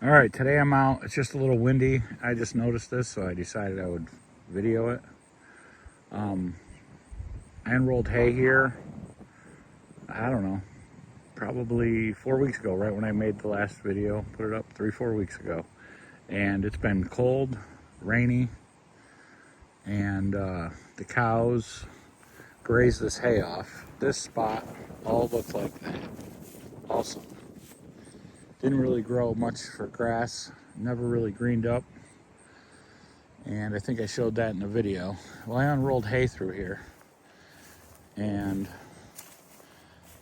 All right, today I'm out. It's just a little windy. I just noticed this, so I decided I would video it. I unrolled hay here, I don't know, probably 4 weeks ago, right when I made the last video. Put it up 3-4 weeks ago. And it's been cold, rainy, and the cows graze this hay off. This spot all looked like that. Also, didn't really grow much for grass, never really greened up. And I think I showed that in the video. Well, I unrolled hay through here, and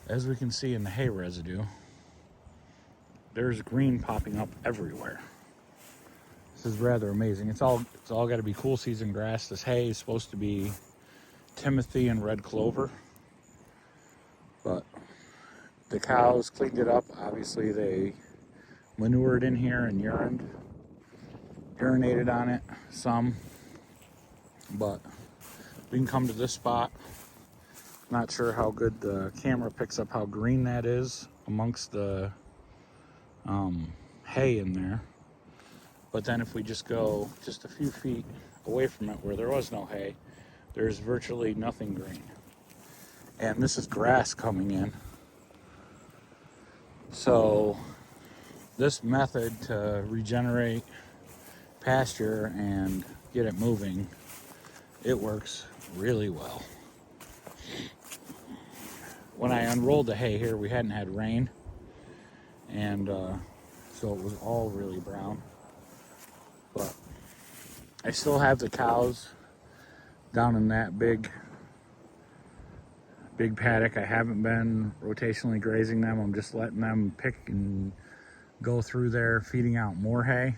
as we can see in the hay residue, there's green popping up everywhere. This is rather amazing. It's all got to be cool season grass. This hay is supposed to be Timothy and red clover, but the cows cleaned it up. Obviously, they manured in here and urinated on it some, but we can come to this spot. Not sure how good the camera picks up how green that is amongst the hay in there. But then if we just go just a few feet away from it where there was no hay, there's virtually nothing green. And this is grass coming in. So this method to regenerate pasture and get it moving, it works really well. When I unrolled the hay here, we hadn't had rain, and so it was all really brown. But I still have the cows down in that big paddock. I haven't been rotationally grazing them. I'm just letting them pick and go through there, feeding out more hay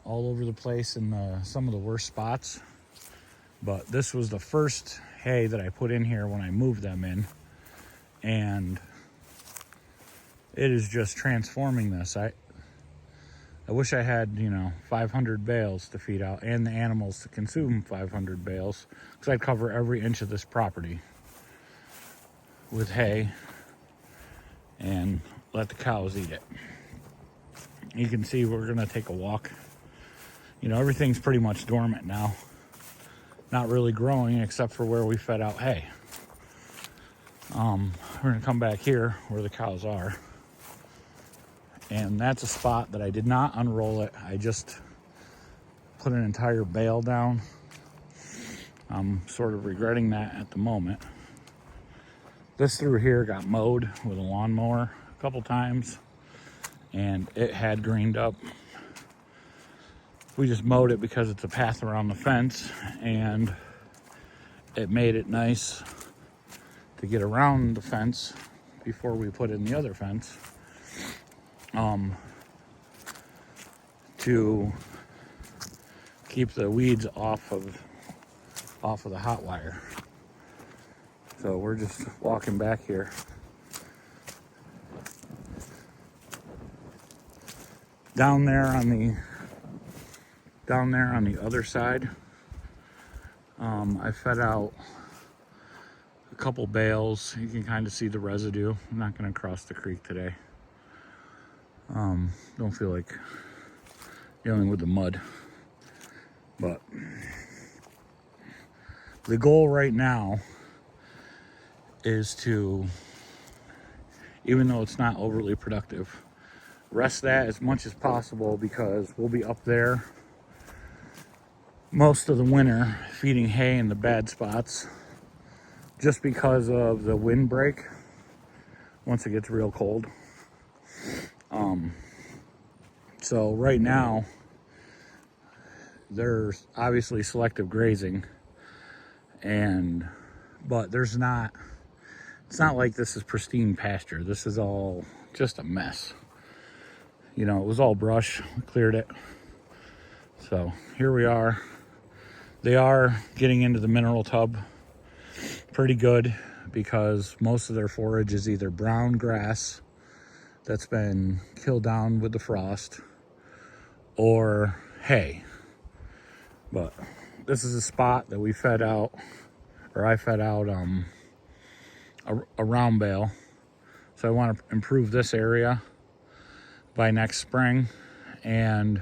all over the place in some of the worst spots. But this was the first hay that I put in here when I moved them in, and it is just transforming this. I wish I had, 500 bales to feed out and the animals to consume 500 bales, because I'd cover every inch of this property with hay and let the cows eat it. You can see we're going to take a walk. Everything's pretty much dormant now. Not really growing except for where we fed out hay. We're going to come back here where the cows are. And that's a spot that I did not unroll it. I just put an entire bale down. I'm sort of regretting that at the moment. This through here got mowed with a lawnmower a couple times, and it had greened up. We just mowed it because it's a path around the fence, and it made it nice to get around the fence before we put in the other fence, to keep the weeds off of the hot wire. So we're just walking back here. Down there on the other side, I fed out a couple bales. You can kind of see the residue. I'm not going to cross the creek today. Don't feel like dealing with the mud. But the goal right now is to, even though it's not overly productive, rest that as much as possible, because we'll be up there most of the winter feeding hay in the bad spots, just because of the windbreak once it gets real cold. So right now there's obviously selective grazing, but it's not like this is pristine pasture. This is all just a mess. It was all brush. We cleared it. So here we are. They are getting into the mineral tub pretty good, because most of their forage is either brown grass that's been killed down with the frost, or hay. But this is a spot that I fed out a round bale. So I want to improve this area by next spring. And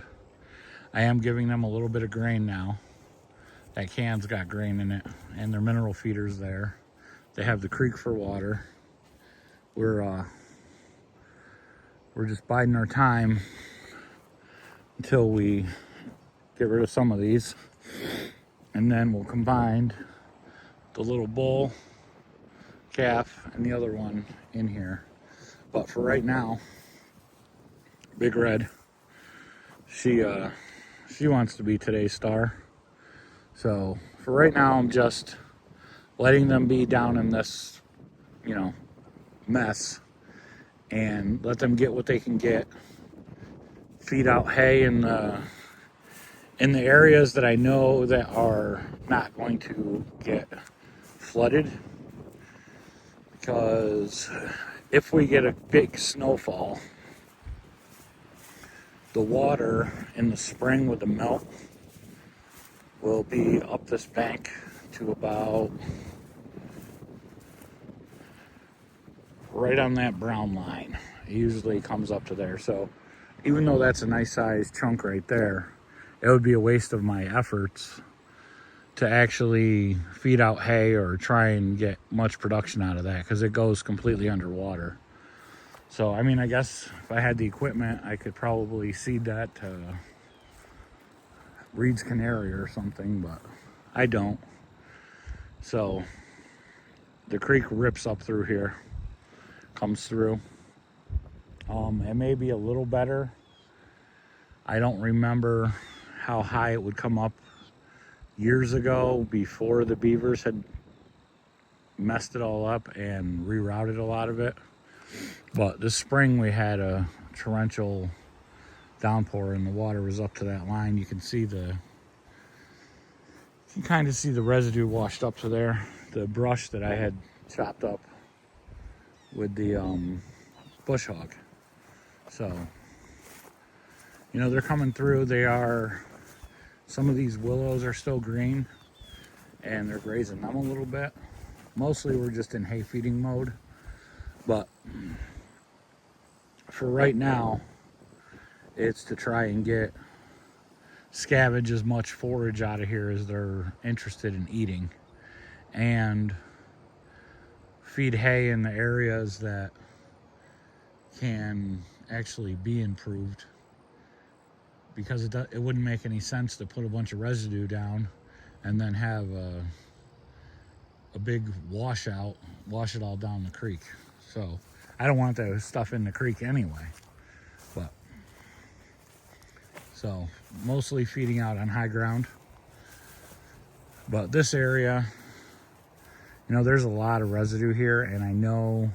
I am giving them a little bit of grain now. That can's got grain in it, and their mineral feeder's there. They have the creek for water. We're just biding our time until we get rid of some of these, and then we'll combine the little bull calf and the other one in here. But for right now, Big Red, she wants to be today's star. So for right now, I'm just letting them be down in this, mess, and let them get what they can get. Feed out hay in the areas that I know that are not going to get flooded, because if we get a big snowfall, the water in the spring with the melt will be up this bank to about right on that brown line. It usually comes up to there. So even though that's a nice sized chunk right there, it would be a waste of my efforts to actually feed out hay or try and get much production out of that, because it goes completely underwater. So, I mean, I guess if I had the equipment, I could probably seed that to Reed's Canary or something, but I don't. So the creek rips up through here, comes through. It may be a little better. I don't remember how high it would come up years ago, before the beavers had messed it all up and rerouted a lot of it. But this spring we had a torrential downpour and the water was up to that line. You can kind of see the residue washed up to there. The brush that I had chopped up with the bush hog. So, they're coming through. Some of these willows are still green, and they're grazing them a little bit. Mostly we're just in hay feeding mode, but for right now, it's to try and scavenge as much forage out of here as they're interested in eating, and feed hay in the areas that can actually be improved, because it wouldn't make any sense to put a bunch of residue down and then have a big washout, wash it all down the creek. So I don't want that stuff in the creek anyway. But so mostly feeding out on high ground. But this area, there's a lot of residue here, and I know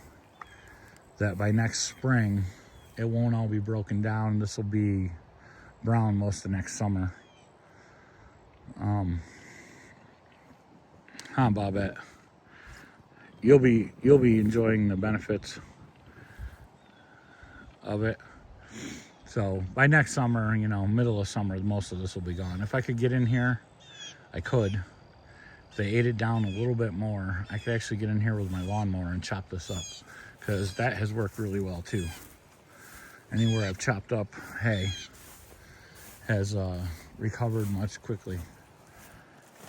that by next spring it won't all be broken down. This will be brown most of next summer. Bobette, you'll be enjoying the benefits of it. So by next summer, middle of summer, most of this will be gone. If I could get in here, I could. If they ate it down a little bit more, I could actually get in here with my lawnmower and chop this up, because that has worked really well too. Anywhere I've chopped up hay has recovered much quickly.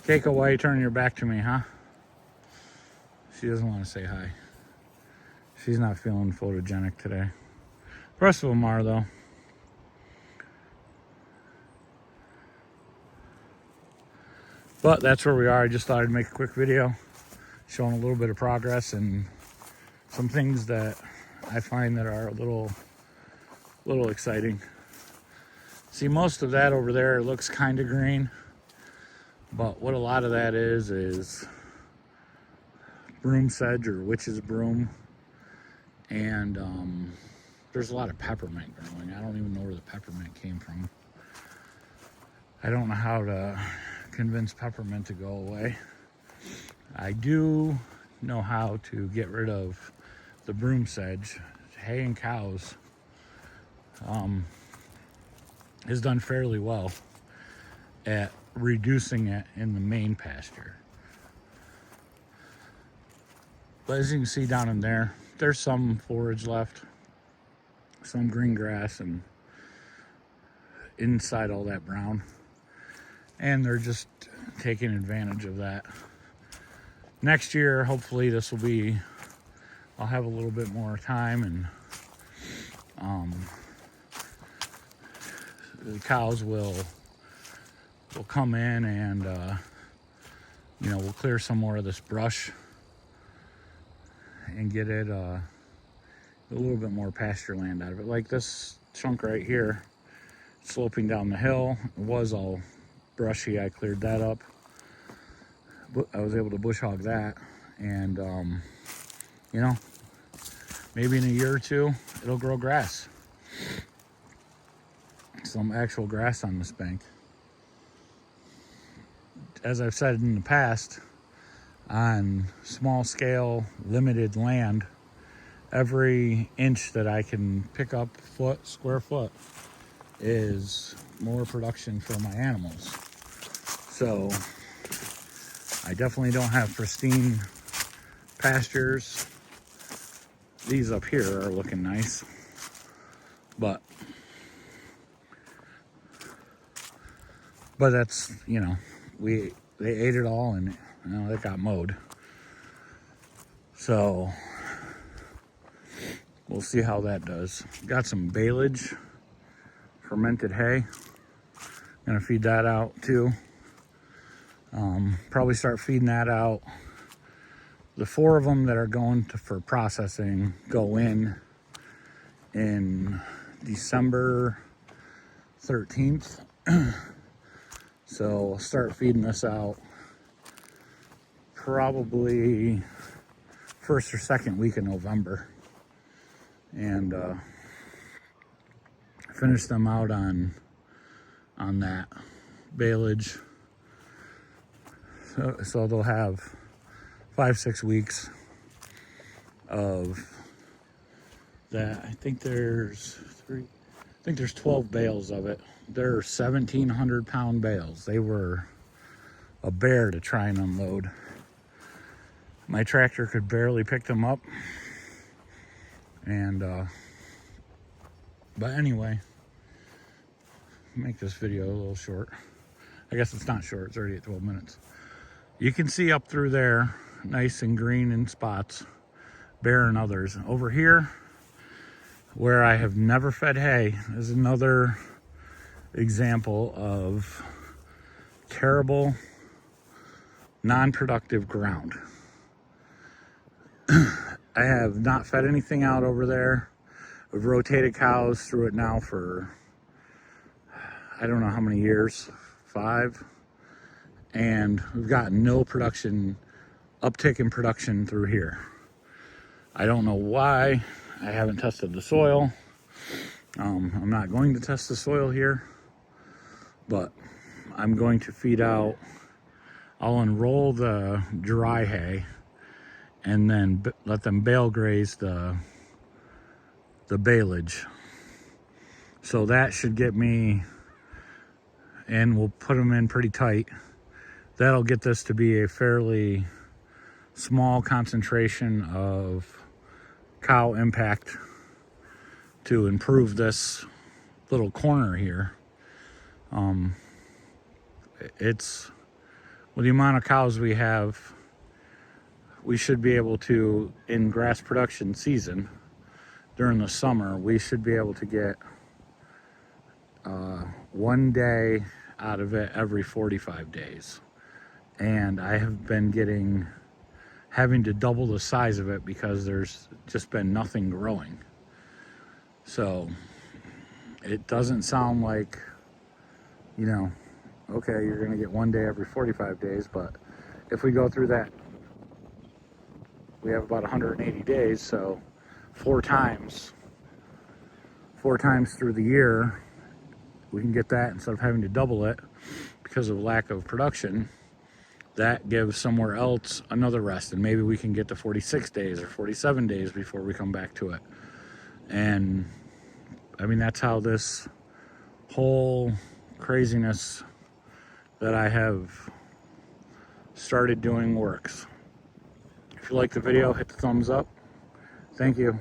Keiko, why are you turning your back to me, huh? She doesn't want to say hi. She's not feeling photogenic today. The rest of them are, though. But that's where we are. I just thought I'd make a quick video showing a little bit of progress and some things that I find that are a little exciting. See, most of that over there looks kind of green, but what a lot of that is broom sedge or witch's broom, and there's a lot of peppermint growing. I don't even know where the peppermint came from. I don't know how to convince peppermint to go away. I do know how to get rid of the broom sedge. Hay and cows has done fairly well at reducing it in the main pasture. But as you can see down in there, there's some forage left, some green grass, and inside all that brown. And they're just taking advantage of that. Next year, hopefully this will be, I'll have a little bit more time, and the cows will come in, and you know, we'll clear some more of this brush and get it a little bit more pasture land out of it. Like this chunk right here, sloping down the hill, it was all brushy. I cleared that up. I was able to bush hog that, and you know, maybe in a year or two it'll grow grass, some actual grass on this bank. As I've said in the past, on small scale limited land, every inch that I can pick up square foot is more production for my animals. So I definitely don't have pristine pastures. These up here are looking nice, but that's, you know, they ate it all, and you know, it got mowed. So we'll see how that does. Got some baleage, fermented hay. Gonna feed that out too. Probably start feeding that out. The 4 of them that are going for processing go in December 13th. So I'll start feeding this out probably first or second week in November, and finish them out on that baleage. So they'll have 5-6 weeks of that. I think there's 12 bales of it. They're 1,700 pound bales. They were a bear to try and unload. My tractor could barely pick them up. And but anyway, make this video a little short. I guess it's not short, it's already at 12 minutes. You can see up through there, nice and green in spots, bare and others. Over here, where I have never fed hay, is another example of terrible, non-productive ground. I have not fed anything out over there. We've rotated cows through it now for, I don't know how many years, 5. And we've gotten no production, uptick in production through here. I don't know why. I haven't tested the soil. I'm not going to test the soil here, but I'm going to feed out, I'll unroll the dry hay and then let them bale graze the baleage. So that should get me, and we'll put them in pretty tight. That'll get this to be a fairly small concentration of cow impact to improve this little corner here. It's, with the amount of cows we have, we should be able to, in grass production season, during the summer, we should be able to get 1 day out of it every 45 days. And I have been having to double the size of it because there's just been nothing growing. So it doesn't sound like, you know, okay, you're gonna get 1 day every 45 days, but if we go through that, we have about 180 days, so 4 times through the year, we can get that instead of having to double it because of lack of production. That gives somewhere else another rest, and maybe we can get to 46 days or 47 days before we come back to it. And I mean, that's how this whole craziness that I have started doing works. If you like the video, hit the thumbs up. Thank you.